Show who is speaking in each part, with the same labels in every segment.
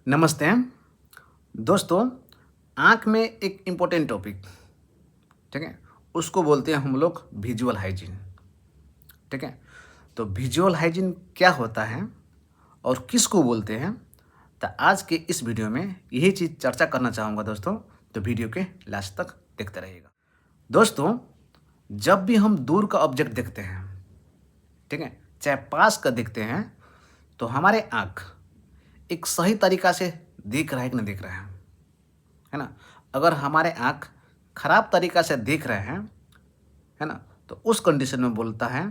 Speaker 1: नमस्ते दोस्तों। आँख में एक इम्पोर्टेंट टॉपिक, ठीक है, उसको बोलते हैं हम लोग विजुअल हाइजीन। ठीक है, तो विजुअल हाइजीन क्या होता है और किसको बोलते हैं, तो आज के इस वीडियो में यही चीज़ चर्चा करना चाहूँगा दोस्तों। तो वीडियो के लास्ट तक देखते रहिएगा। दोस्तों, जब भी हम दूर का ऑब्जेक्ट देखते हैं, ठीक है, चाहे पास का देखते हैं, तो हमारे आँख एक सही तरीका से देख रहा है कि नहीं देख रहा है ना। अगर हमारे आँख खराब तरीका से देख रहे हैं, है ना, तो उस कंडीशन में बोलता है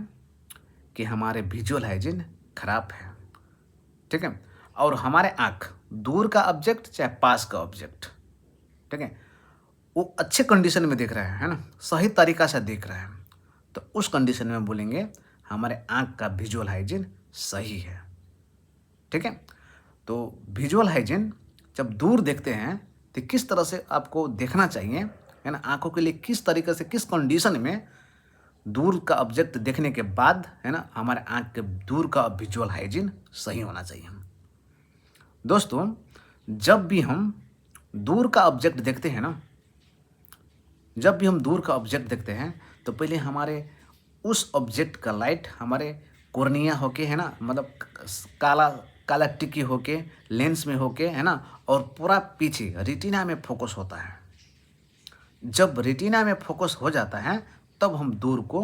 Speaker 1: कि हमारे विजुअल हाइजीन खराब है। ठीक है, और हमारे आँख दूर का ऑब्जेक्ट चाहे पास का ऑब्जेक्ट, ठीक है, वो अच्छे कंडीशन में देख रहे हैं, है ना, सही तरीका से देख रहे हैं, तो उस कंडीशन में बोलेंगे हमारे आँख का विजुअल हाइजीन सही है। ठीक है, तो विजुअल हाइजीन जब दूर देखते हैं तो किस तरह से आपको देखना चाहिए, है ना, आंखों के लिए किस तरीके से किस कंडीशन में दूर का ऑब्जेक्ट देखने के बाद, है ना, हमारे आंख के दूर का विजुअल हाइजीन सही होना चाहिए। दोस्तों, जब भी हम दूर का ऑब्जेक्ट देखते हैं ना, जब भी हम दूर का ऑब्जेक्ट देखते हैं तो पहले हमारे उस ऑब्जेक्ट का लाइट हमारे कोर्निया होके, है ना, मतलब काला काला टिकी होके लेंस में होके, है ना, और पूरा पीछे रेटिना में फोकस होता है। जब रेटिना में फोकस हो जाता है तब हम दूर को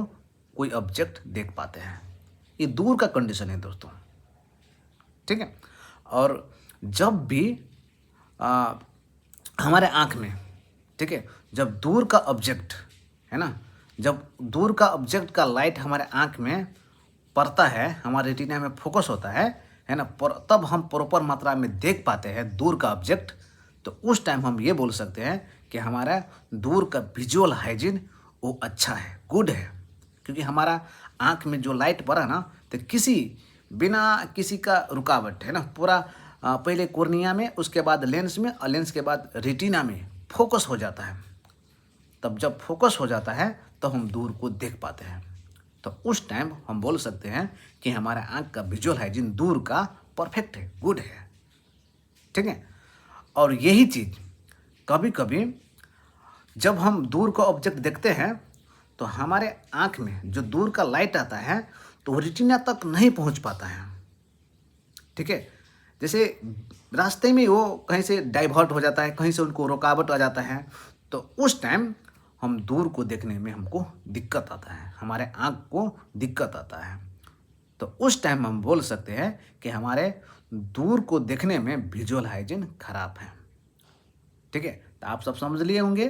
Speaker 1: कोई ऑब्जेक्ट देख पाते हैं। ये दूर का कंडीशन है दोस्तों। ठीक है, और जब भी आ, हमारे आँख में, ठीक है, जब दूर का ऑब्जेक्ट, है ना, जब दूर का ऑब्जेक्ट का लाइट हमारे आँख में पड़ता है, हमारे रेटिना में फोकस होता है ना, तब हम प्रॉपर मात्रा में देख पाते हैं दूर का ऑब्जेक्ट। तो उस टाइम हम ये बोल सकते हैं कि हमारा दूर का विजुअल हाइजीन वो अच्छा है, गुड है, क्योंकि हमारा आँख में जो लाइट पड़ा ना, तो बिना किसी का रुकावट, है ना, पूरा पहले कोर्निया में, उसके बाद लेंस में, और लेंस के बाद रेटिना में फोकस हो जाता है। तब जब फोकस हो जाता है तो हम दूर को देख पाते हैं। तो उस टाइम हम बोल सकते हैं कि हमारा आँख का विजुअल हाइजीन दूर का परफेक्ट है, गुड है। ठीक है, और यही चीज़ कभी कभी जब हम दूर का ऑब्जेक्ट देखते हैं तो हमारे आँख में जो दूर का लाइट आता है तो वो रेटिना तक नहीं पहुंच पाता है। ठीक है, जैसे रास्ते में वो कहीं से डाइवर्ट हो जाता है, कहीं से उनको रुकावट आ जाता है, तो उस टाइम हम दूर को देखने में हमको दिक्कत आता है, हमारे आँख को दिक्कत आता है। तो उस टाइम हम बोल सकते हैं कि हमारे दूर को देखने में विजुअल हाइजीन खराब है। ठीक है, तो आप सब समझ लिए होंगे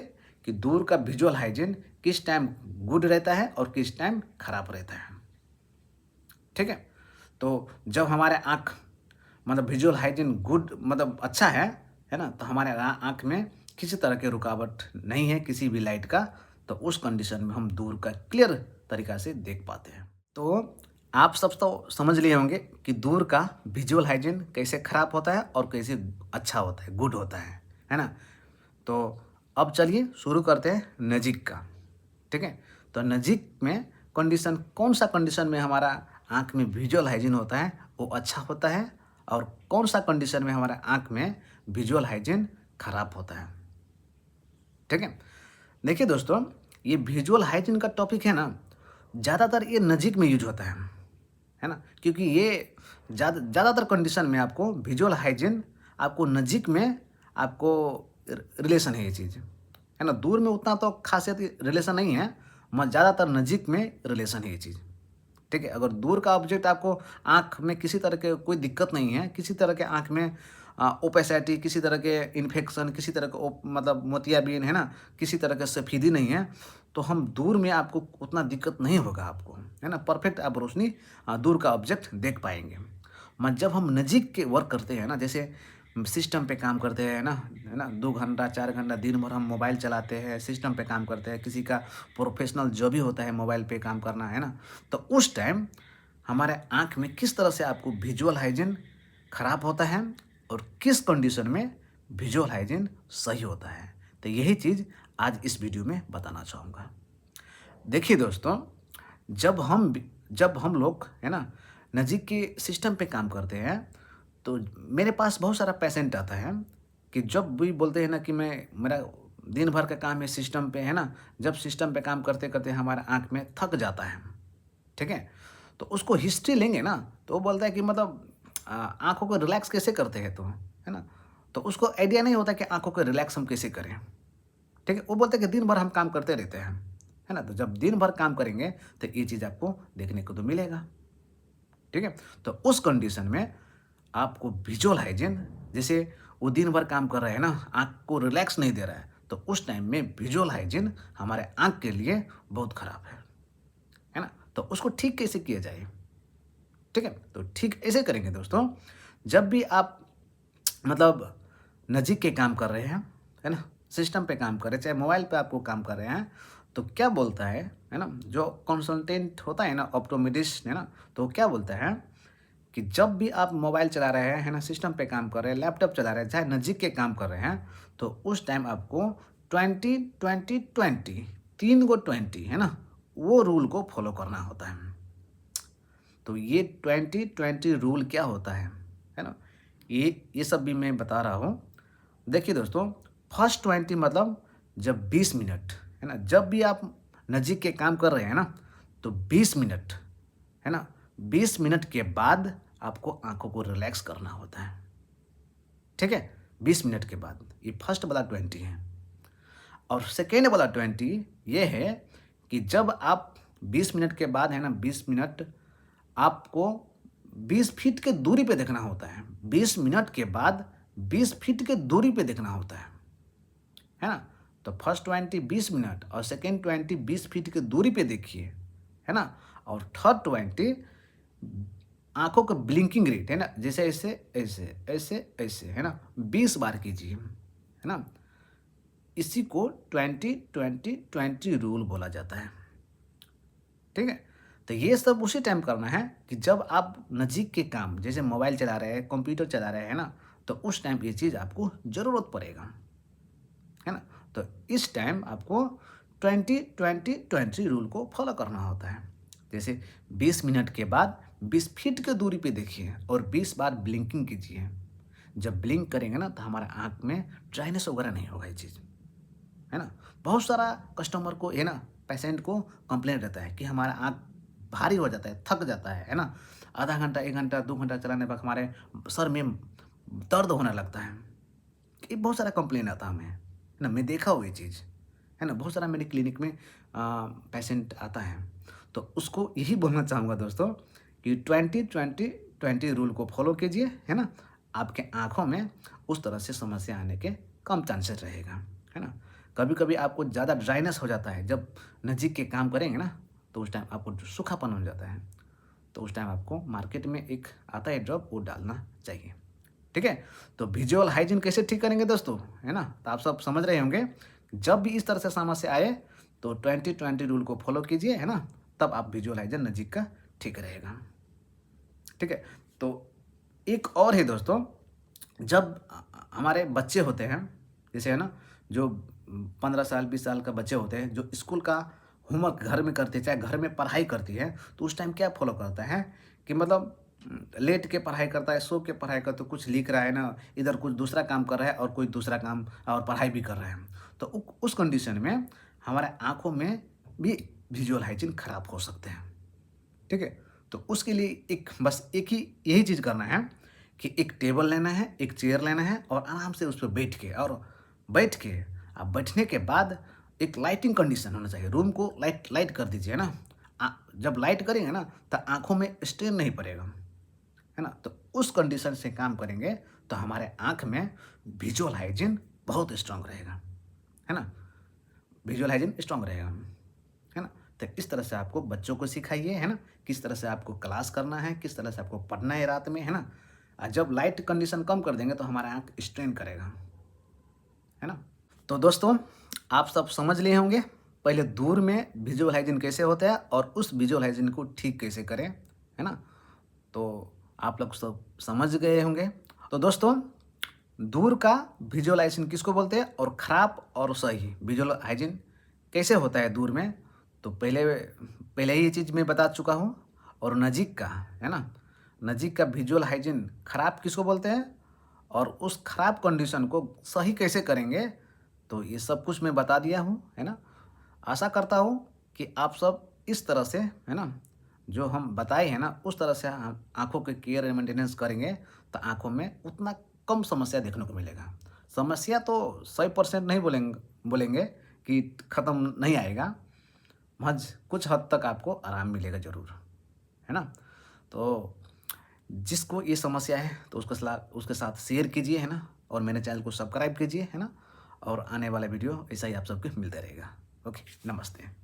Speaker 1: कि दूर का विजुअल हाइजीन किस टाइम गुड रहता है और किस टाइम खराब रहता है। ठीक है, तो जब हमारे आँख मतलब विजुअल हाइजीन गुड मतलब अच्छा है ना, तो हमारे आँख में किसी तरह के रुकावट नहीं है किसी भी लाइट का, तो उस कंडीशन में हम दूर का क्लियर तरीका से देख पाते हैं। तो आप सब तो समझ लिए होंगे कि दूर का विजुअल हाइजीन कैसे खराब होता है और कैसे अच्छा होता है, गुड होता है ना। तो अब चलिए शुरू करते हैं नज़दीक का। ठीक है, तो नज़दीक में कंडीशन कौन सा कंडीशन में हमारा आँख में विजुअल हाइजीन होता है वो अच्छा होता है, और कौन सा कंडीशन में हमारा आँख में विजुअल हाइजीन खराब होता है। ठीक है, देखिए दोस्तों, ये विजुअल हाइजीन का टॉपिक है ना, ज़्यादातर ये नज़दीक में यूज होता है ना, क्योंकि ये ज़्यादातर कंडीशन में आपको विजुअल हाइजीन आपको नज़दीक में आपको रिलेशन है ये चीज़, है ना। दूर में उतना तो खासियत रिलेशन नहीं है, ज़्यादातर नज़दीक में रिलेशन है ये चीज़। ठीक है, अगर दूर का ऑब्जेक्ट आपको आँख में किसी तरह के कोई दिक्कत नहीं है, किसी तरह के आँख में ओपेसिटी, किसी तरह के इन्फेक्शन, किसी तरह के मतलब मोतियाबिंद, है ना, किसी तरह का सफेदी नहीं है, तो हम दूर में आपको उतना दिक्कत नहीं होगा आपको, है ना, परफेक्ट आप रोशनी दूर का ऑब्जेक्ट देख पाएंगे। जब हम नज़दीक के वर्क करते हैं ना, जैसे सिस्टम पे काम करते हैं ना, है ना, 2 घंटा 4 घंटा दिन भर हम मोबाइल चलाते हैं, सिस्टम पे काम करते हैं, किसी का प्रोफेशनल जॉब ही होता है मोबाइल पे काम करना, है ना, तो उस टाइम हमारे आँख में किस तरह से आपको विजुअल हाइजीन खराब होता है और किस कंडीशन में विजुअल हाइजीन सही होता है, तो यही चीज़ आज इस वीडियो में बताना चाहूँगा। देखिए दोस्तों, जब हम लोग, है ना, नज़दीक के सिस्टम पे काम करते हैं तो मेरे पास बहुत सारा पेशेंट आता है कि जब भी बोलते हैं ना कि मेरा दिन भर का काम है सिस्टम पे, है ना, जब सिस्टम पे काम करते करते हमारा आँख में थक जाता है, ठीक है। तो उसको हिस्ट्री लेंगे ना, तो वो बोलता है कि मतलब आँखों को रिलैक्स कैसे करते हैं तुम, है ना। तो उसको आइडिया नहीं होता कि आँखों को रिलैक्स हम कैसे करें, ठीक है। वो बोलते हैं कि दिन भर हम काम करते रहते हैं, है ना। तो जब दिन भर काम करेंगे तो ये चीज़ आपको देखने को तो मिलेगा, ठीक है। तो उस कंडीशन में आपको विजुअल हाइजीन, जैसे वो दिन भर काम कर रहे हैं ना, आँख को रिलैक्स नहीं दे रहा है, तो उस टाइम में विजुअल हाइजीन हमारे आँख के लिए बहुत खराब है ना। तो उसको ठीक कैसे किया जाए, ठीक है। तो ठीक ऐसे करेंगे दोस्तों, जब भी आप मतलब नज़दीक के काम कर रहे हैं, है ना, सिस्टम पे काम कर रहे हैं, चाहे मोबाइल पे आपको काम कर रहे हैं, तो क्या बोलता है ना, जो कंसल्टेंट होता है ना, ऑप्टोमेट्रिस्ट, है ना, तो क्या बोलता है कि जब भी आप मोबाइल चला रहे हैं, है ना, सिस्टम पे काम कर रहे हैं, लैपटॉप चला रहे हैं, चाहे नज़दीक के काम कर रहे हैं, तो उस टाइम आपको 20-20-20 तीन गो 20, है ना, वो रूल को फॉलो करना होता है। तो ये 20-20 रूल क्या होता है ना, ये सब भी मैं बता रहा हूँ। देखिए दोस्तों, फर्स्ट 20 मतलब जब 20 मिनट, है ना, जब भी आप नज़दीक के काम कर रहे हैं ना, तो 20 मिनट, है ना, 20 मिनट के बाद आपको आंखों को रिलैक्स करना होता है, ठीक है। 20 मिनट के बाद, ये फर्स्ट वाला 20 है। और सेकेंड वाला 20 ये है कि जब आप 20 मिनट के बाद, है ना, 20 मिनट आपको 20 फीट के दूरी पे देखना होता है। 20 मिनट के बाद 20 फीट के दूरी पे देखना होता है ना। तो फर्स्ट 20 20 मिनट और सेकेंड 20 20 फीट की दूरी पे देखिए, है ना। और थर्ड 20 आंखों का ब्लिंकिंग रेट, है ना, जैसे ऐसे ऐसे ऐसे ऐसे, है ना, 20 बार कीजिए, है ना। इसी को 20-20-20 रूल बोला जाता है, ठीक है। तो ये सब उसी टाइम करना है कि जब आप नज़दीक के काम, जैसे मोबाइल चला रहे हैं, कंप्यूटर चला रहे हैं ना, तो उस टाइम ये चीज़ आपको ज़रूरत पड़ेगा, है ना। तो इस टाइम आपको 20-20-20 रूल को फॉलो करना होता है। जैसे 20 मिनट के बाद 20 फीट के दूरी पे देखिए और 20 बार ब्लिंकिंग कीजिए। जब ब्लिंक करेंगे ना, तो हमारा आँख में ड्राइनेस वगैरह नहीं होगा, ये चीज़, है ना। बहुत सारा कस्टमर को, है ना, पेशेंट को कंप्लेंट रहता है कि हमारा आँख भारी हो जाता है, थक जाता है ना। आधा घंटा, 1 घंटा, 2 घंटा चलाने पर हमारे सर में दर्द होने लगता है। ये बहुत सारा कंप्लेन आता है हमें, है ना, मैं देखा हुआ ये चीज़, है ना, बहुत सारा मेरे क्लिनिक में पेशेंट आता है। तो उसको यही बोलना चाहूँगा दोस्तों कि 20-20-20 रूल को फॉलो कीजिए, है ना। आपके आँखों में उस तरह से समस्या आने के कम चांसेस रहेगा, है ना। कभी-कभी आपको ज़्यादा ड्राइनेस हो जाता है, जब नज़दीक के काम करेंगे ना, तो उस टाइम आपको जो सूखापन हो जाता है, तो उस टाइम आपको मार्केट में एक आता है ड्रॉप, वो डालना चाहिए, ठीक है। तो विजुअल हाइजीन कैसे ठीक करेंगे दोस्तों, है ना, तो आप सब समझ रहे होंगे। जब भी इस तरह से समस्या आए तो 20-20 रूल को फॉलो कीजिए, है ना, तब आप विजुअल हाइजीन नज़दीक का ठीक रहेगा, ठीक है। तो एक और है दोस्तों, जब हमारे बच्चे होते हैं, जैसे, है ना, जो 15 साल 20 साल का बच्चे होते हैं, जो स्कूल का होमवर्क घर में करते हैं, चाहे घर में पढ़ाई करती है, तो उस टाइम क्या फॉलो करता है कि मतलब लेट के पढ़ाई करता है, सो के पढ़ाई करता है, तो कुछ लिख रहा है ना, इधर कुछ दूसरा काम कर रहा है और कोई दूसरा काम और पढ़ाई भी कर रहा है। तो उस कंडीशन में हमारे आँखों में भी विजुअल हाइजीन खराब हो सकते हैं, ठीक है। तो उसके लिए एक बस एक ही यही चीज़ करना है कि एक टेबल लेना है, एक चेयर लेना है और आराम से उस पे बैठ के आप बैठने के बाद एक लाइटिंग कंडीशन होना चाहिए। रूम को लाइट लाइट कर दीजिए ना। जब लाइट करेंगे ना, तो आँखों में स्ट्रेन नहीं पड़ेगा, है ना। तो उस कंडीशन से काम करेंगे तो हमारे आँख में विजुअल हाइजीन बहुत स्ट्रांग रहेगा, है ना। विजुअल हाइजीन स्ट्रांग रहेगा, है ना। तो इस तरह से आपको बच्चों को सिखाइए, है ना, किस तरह से आपको क्लास करना है, किस तरह से आपको पढ़ना है रात में, है ना। जब लाइट कंडीशन कम कर देंगे तो हमारा आँख स्ट्रेन करेगा, है ना। तो दोस्तों, आप सब समझ लिए होंगे पहले दूर में विजुअल हाइजीन कैसे होता है और उस विजुअल हाइजीन को ठीक कैसे करें, है ना। तो आप लोग सब समझ गए होंगे। तो दोस्तों, दूर का विजुअल हाइजीन किसको बोलते हैं और ख़राब और सही विजुअल हाइजीन कैसे होता है दूर में, तो पहले पहले ही ये चीज़ मैं बता चुका हूँ। और नज़दीक का, है ना, नज़दीक का विजुअल हाइजीन खराब किसको बोलते हैं और उस खराब कंडीशन को सही कैसे करेंगे, तो ये सब कुछ मैं बता दिया हूँ, है ना। आशा करता हूँ कि आप सब इस तरह से, है ना, जो हम बताए हैं ना, उस तरह से आँखों के केयर एंड मेंटेनेंस करेंगे तो आँखों में उतना कम समस्या देखने को मिलेगा। समस्या तो 100% नहीं बोलेंगे कि ख़त्म नहीं आएगा, महज कुछ हद तक आपको आराम मिलेगा ज़रूर, है ना। तो जिसको ये समस्या है तो उसके साथ शेयर कीजिए, है ना, और मेरे चैनल को सब्सक्राइब कीजिए, है ना, और आने वाला वीडियो ऐसा ही आप सबके मिलते रहेगा। ओके, नमस्ते।